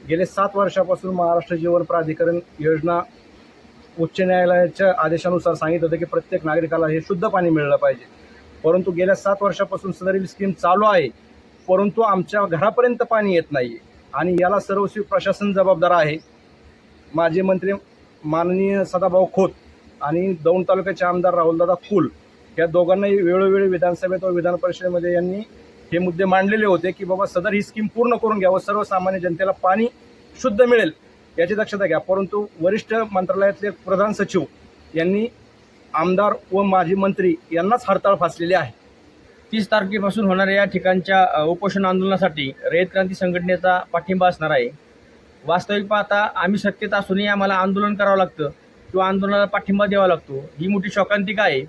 गेले 7 वर्षापासून महाराष्ट्र जीवन प्राधिकरण योजना उच्च न्यायालयाच्या आदेशानुसार सांगितलं होतं की प्रत्येक नागरिकाला हे शुद्ध पाणी मिळलं पाहिजे. परंतु गेल्या 7 वर्षापासून सदरील स्कीम चालू आहे, परंतु आमच्या घरापर्यंत पाणी येत नाही आहे आणि याला सर्वस्वी प्रशासन जबाबदार आहे. माजी मंत्री माननीय सदाभाऊ खोत आणि दौंड तालुक्याचे आमदार राहुलदादा कुल या दोघांनाही वेळोवेळी विधानसभेत व विधान परिषदेमध्ये यांनी हे मुद्दे मांडलेले होते की बाबा सदर ही स्कीम पूर्ण करून घ्यावं, सर्वसामान्य जनतेला पाणी शुद्ध मिळेल याची दक्षता घ्या. परंतु वरिष्ठ मंत्रालयातले प्रधान सचिव यांनी आमदार व माजी मंत्री यांनाच हरताळ फासलेली आहे. 30 तारखेपासून होणाऱ्या या ठिकाणच्या उपोषण आंदोलनासाठी रयत क्रांती संघटनेचा पाठिंबा असणार आहे. वास्तविक पाहता आम्ही सत्तेत असूनही आम्हाला आंदोलन करावं लागतं किंवा आंदोलनाला पाठिंबा द्यावा लागतो. ही मोठी शोकांतिका आहे.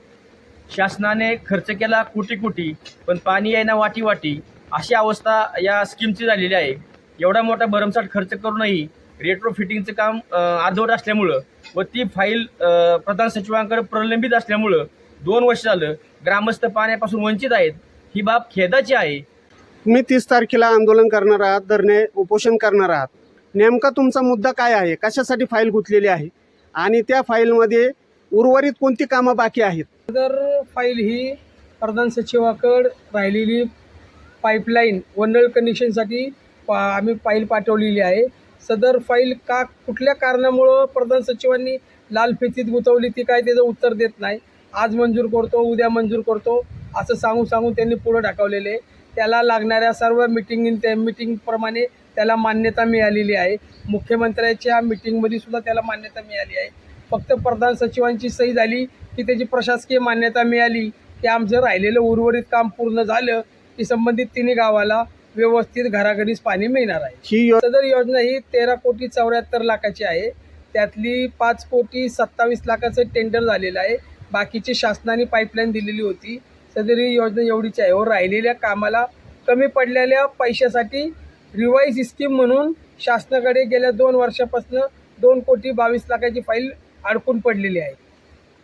शासनाने खर्च केला कोटी, पण पाणी येईना वाटी अशी अवस्था या स्कीमची झालेली आहे. एवढा मोठा भरमसाठ खर्च करूनही रेट्रो फिटिंगचं काम अर्धवट असल्यामुळं व ती फाईल प्रधान सचिवांकडे प्रलंबित असल्यामुळं 2 वर्ष झालं ग्रामस्थ पाण्यापासून वंचित आहेत. ही बाब खेदाची आहे. तुम्ही 30 तारखेला आंदोलन करणार आहात, धरणे उपोषण करणार आहात. नेमका तुमचा मुद्दा काय आहे? कशासाठी फाईल गुंतलेली आहे आणि त्या फाईलमध्ये उर्वरित कोणती कामं बाकी आहेत? तर फाईल ही प्रधान सचिवाकडे राहिलेली पाईपलाईन व नळ कनेक्शनसाठी आम्ही फाईल पाठवलेली आहे. सदर फाईल कुठल्या कारणामुळं प्रधान सचिवांनी लाल फितीत गुंतवली ती काय त्याचं उत्तर देत नाही. आज मंजूर करतो, उद्या मंजूर करतो असं सांगून त्यांनी पुढं ढकललेले. त्याला लागणाऱ्या सर्व मिटिंगप्रमाणे त्याला मान्यता मिळालेली आहे. मुख्यमंत्र्यांच्या मिटिंगमध्ये सुद्धा त्याला मान्यता मिळाली आहे. फक्त प्रधान सचिवांची सही झाली की त्याची प्रशासकीय मान्यता मिळाली की आमचं राहिलेलं उर्वरित काम पूर्ण झालं की संबंधित तिन्ही गावाला व्यवस्थित घराघरीच पाणी मिळणार आहे. सदर योजना ही 13,74,00,000 आहे. त्यातली 5,27,00,000 टेंडर झालेलं आहे. बाकीची शासनाने पाईपलाईन दिलेली होती. सदर ही योजना एवढीच आहे. व राहिलेल्या कामाला कमी पडलेल्या पैशासाठी रिवाईज स्कीम म्हणून शासनाकडे गेल्या 2 वर्षापासून 2,22,00,000 फाईल अडकून पडलेली आहे.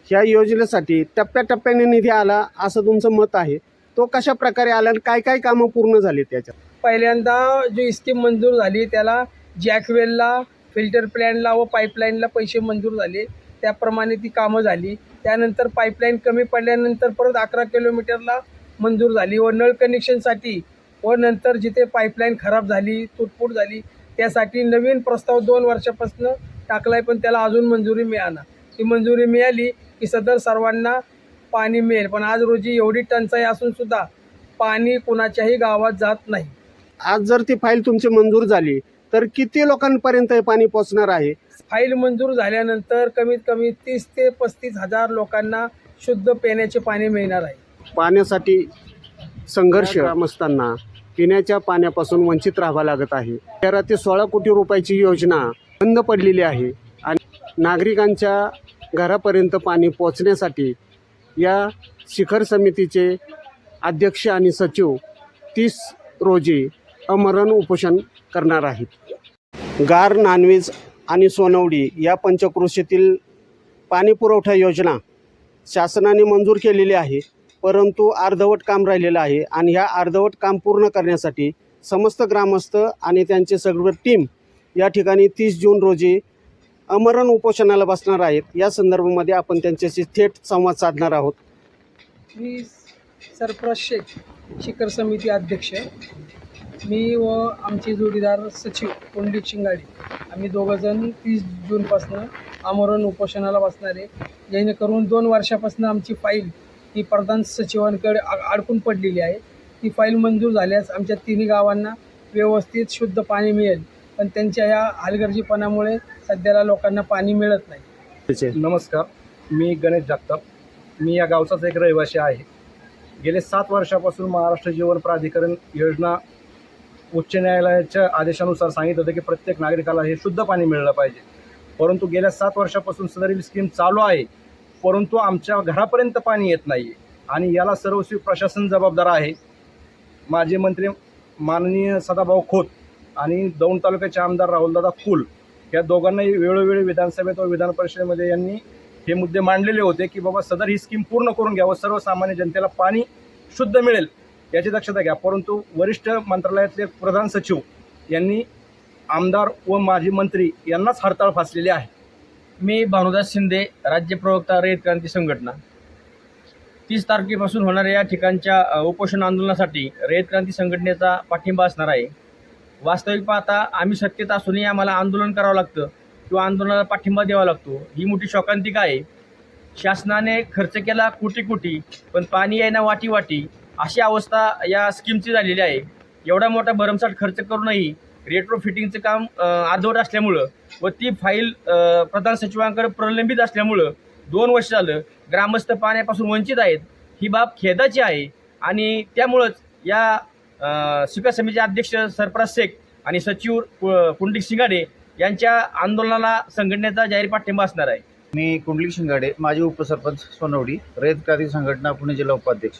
ह्या योजनेसाठी टप्प्याटप्प्याने निधी आला असं तुमचं मत आहे. तो कशा प्रकारे आला आणि काय कामं पूर्ण झाली त्याच्यात? पहिल्यांदा जी स्कीम मंजूर झाली त्याला जॅकवेलला, फिल्टर प्लॅनला व पाईपलाईनला पैसे मंजूर झाले. त्याप्रमाणे ती कामं झाली. त्यानंतर पाईपलाईन कमी पडल्यानंतर परत 11 किलोमीटरला मंजूर झाली व नळ कनेक्शनसाठी व नंतर जिथे पाईपलाईन खराब झाली, तुटफूट झाली त्यासाठी नवीन प्रस्ताव 2 वर्षापासून टाकला आहे, पण त्याला अजून मंजुरी मिळाना. ती मंजुरी मिळाली की सदर सर्वांना पाणी मिळेल. पण आज रोजी एवढी टंचाई असून सुद्धा पाणी कुणाच्याही गावात जात नाही. आज जर ती फाईल तुमची मंजूर झाली तर किती लोकांपर्यंत हे पाणी पोहोचणार आहे? फाईल मंजूर झाल्यानंतर कमीत कमी 30 ते 35 हजार लोकांना शुद्ध पिण्याचे पाणी मिळणार आहे. पाण्यासाठी संघर्ष ग्रामस्थांना पिण्याच्या पाण्यापासून वंचित राहावं लागत आहे. 13 ते 16 कोटी रुपयाची योजना बंद पडलेली आहे आणि नागरिकांच्या घरापर्यंत पाणी पोहोचण्यासाठी या शिखर समितीचे अध्यक्ष आणि सचिव 30 रोजी आमरण उपोषण करणार आहेत. गार, नानवीज आणि सोनवडी या पंचक्रोशीतील पाणी पुरवठा योजना शासनाने मंजूर केलेली आहे, परंतु अर्धवट काम राहिलेलं आहे आणि ह्या अर्धवट काम पूर्ण करण्यासाठी समस्त ग्रामस्थ आणि त्यांचे सर्व टीम या ठिकाणी 30 जून रोजी आमरण उपोषणाला बसणार आहेत. या संदर्भामध्ये आपण त्यांच्याशी थेट संवाद साधणार आहोत. मी सरफराज शेख, शिखर समिती अध्यक्ष. मी व आमचे जोडीदार सचिव पुंडलिक शिंगाडे आम्ही दोघंजण 30 जूनपासून आमरण उपोषणाला बसणार आहे. जेणेकरून 2 वर्षापासून आमची फाईल ही प्रधान सचिवांकडे अडकून पडलेली आहे. ती फाईल मंजूर झाल्यास आमच्या तिन्ही गावांना व्यवस्थित शुद्ध पाणी मिळेल. पण त्यांच्या या हलगर्जीपणामुळे सध्याला लोकांना पाणी मिळत नाही. नमस्कार, मी गणेश जगताप. मी या गावचाच एक रहिवासी आहे. गेले 7 वर्षापासून महाराष्ट्र जीवन प्राधिकरण योजना उच्च न्यायालयाच्या आदेशानुसार सांगितलं होतं की प्रत्येक नागरिकाला हे शुद्ध पाणी मिळलं पाहिजे. परंतु गेल्या 7 वर्षापासून सदरील स्कीम चालू आहे, परंतु आमच्या घरापर्यंत पाणी येत नाही आणि याला सर्वस्वी प्रशासन जबाबदार आहे. माजी मंत्री माननीय सदाभाऊ खोत आणि दौंड तालुक्याचे आमदार राहुलदादा कुल या दोघांनाही वेळोवेळी विधानसभेत व विधान परिषदेमध्ये यांनी हे मुद्दे मांडलेले होते की बाबा सदर ही स्कीम पूर्ण करून घ्यावं, सर्वसामान्य जनतेला पाणी शुद्ध मिळेल याची दक्षता घ्या. परंतु वरिष्ठ मंत्रालयातले प्रधान सचिव यांनी आमदार व माजी मंत्री यांनाच हरताळ फासलेली आहे. मी भानुदास शिंदे, राज्य प्रवक्ता रयत क्रांती संघटना. 30 तारखेपासून होणाऱ्या या ठिकाणच्या उपोषण आंदोलनासाठी रयत क्रांती संघटनेचा पाठिंबा असणार आहे. वास्तविक पाहता आम्ही सत्तेत असूनही आम्हाला आंदोलन करावं लागतं किंवा आंदोलनाला पाठिंबा द्यावा लागतो. ही मोठी शोकांतिका आहे. शासनाने खर्च केला कोटी, पण पाणी येईना वाटी अशी अवस्था या स्कीमची झालेली आहे. एवढा मोठा भरमसाठ खर्च करूनही रेट्रो फिटिंगचं काम अर्धवट असल्यामुळं व ती फाईल प्रधान सचिवांकडे प्रलंबित असल्यामुळं 2 वर्ष झालं ग्रामस्थ पाण्यापासून वंचित आहेत. ही बाब खेदाची आहे आणि त्यामुळंच या शिखर समितीचे अध्यक्ष सरफराज शेख आणि सचिव पुंडलिक शिंगाडे यांच्या आंदोलनाला संघटनेचा जाहीर पाठिंबा असणार आहे. मी कुंडलिक शिंगाडे, माजी उपसरपंच सोनवडी, रयत क्रांती संघटना पुणे जिल्हा उपाध्यक्ष.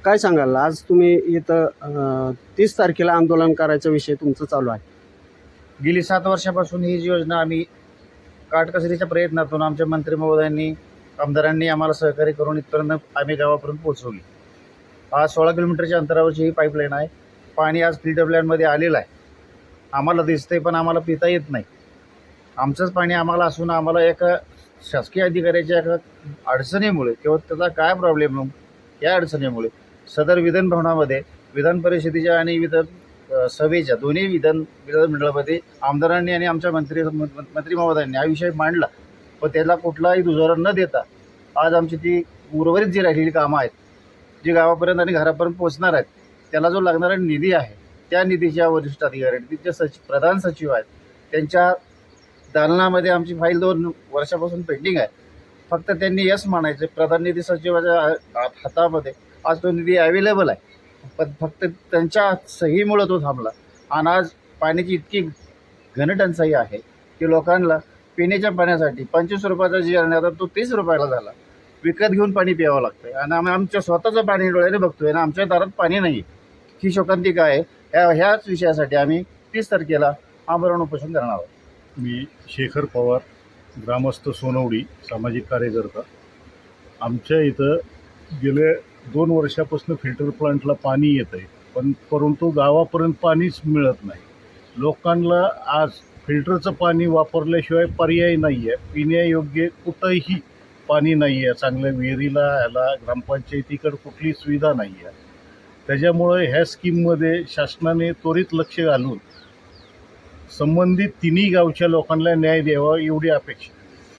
काय सांगाल, आज तुम्ही इथं 30 तारखेला आंदोलन करायचा विषय तुमचं चालू आहे. गेली 7 वर्षापासून ही जी योजना आम्ही काटकसरीच्या प्रयत्नातून आमच्या मंत्री महोदयांनी, आमदारांनी आम्हाला सहकार्य करून इथपर्यंत आम्ही गावापर्यंत पोहोचवली. आज 16 किलोमीटरच्या अंतरावरची ही पाईपलाईन आहे. पाणी आज फिल्टर प्लॅनमध्ये आलेलं आहे. आम्हाला दिसतंय पण आम्हाला पिता येत नाही. आमचंच पाणी आम्हाला असून आम्हाला एका शासकीय अधिकाऱ्याच्या एका अडचणीमुळे किंवा त्याचा काय प्रॉब्लेम या अडचणीमुळे सदर विधान भवनामध्ये विधान परिषदेच्या आणि विधान सभेच्या दोन्ही विधानमंडळामध्ये आमदारांनी आणि आमच्या मंत्री महोदयांनी हा विषय मांडला. पण त्याला कुठलाही दुजोरा न देता आज आमची ती उर्वरित जी राहिलेली कामं आहेत, जी गावापर्यंत आणि घरापर्यंत पोहोचणार आहेत, त्याला जो लागणारा निधी आहे त्या निधीच्या वरिष्ठ अधिकारी, तिचे प्रधान सचिव आहेत, त्यांच्या दालनामध्ये आमची फाईल 2 वर्षापासून पेंडिंग आहे. फक्त त्यांनी यस म्हणायचं, प्रधान निधी सचिवाच्या हातामध्ये आज तो निधी अवेलेबल आहे, पण फक्त त्यांच्या सहीमुळं तो थांबला. आणि आज पाण्याची इतकी घनटंचाई आहे की लोकांना पिण्याच्या पाण्यासाठी 25 रुपयाचा जी आहे आता तो 30 रुपयाला झाला. विकत घेऊन पाणी प्यावं लागतं आहे आणि आम्ही आमच्या स्वतःचं पाणी डोळ्याने बघतोय आणि आमच्या दारात पाणी नाही. ही शोकांतिका आहे. ह्याच विषयासाठी आम्ही 30 तारखेला आमरण उपोषण करणार आहोत. मी शेखर पवार, ग्रामस्थ सोनवडी, सामाजिक कार्यकर्ता. आमच्या इथं गेले 2 वर्षापासून फिल्टर प्लांटला पाणी येतं आहे, परंतु गावापर्यंत पाणीच मिळत नाही. लोकांना आज फिल्टरचं पाणी वापरल्याशिवाय पर्याय नाही आहे. पिण्यायोग्य कुठंही पाणी नाही आहे. चांगल्या विहिरीला ह्याला ग्रामपंचायतीकडे कुठली सुविधा नाही आहे. त्याच्यामुळे ह्या स्कीममध्ये शासनाने त्वरित लक्ष घालून संबंधित तिन्ही गावच्या लोकांना न्याय द्यावा एवढी अपेक्षा.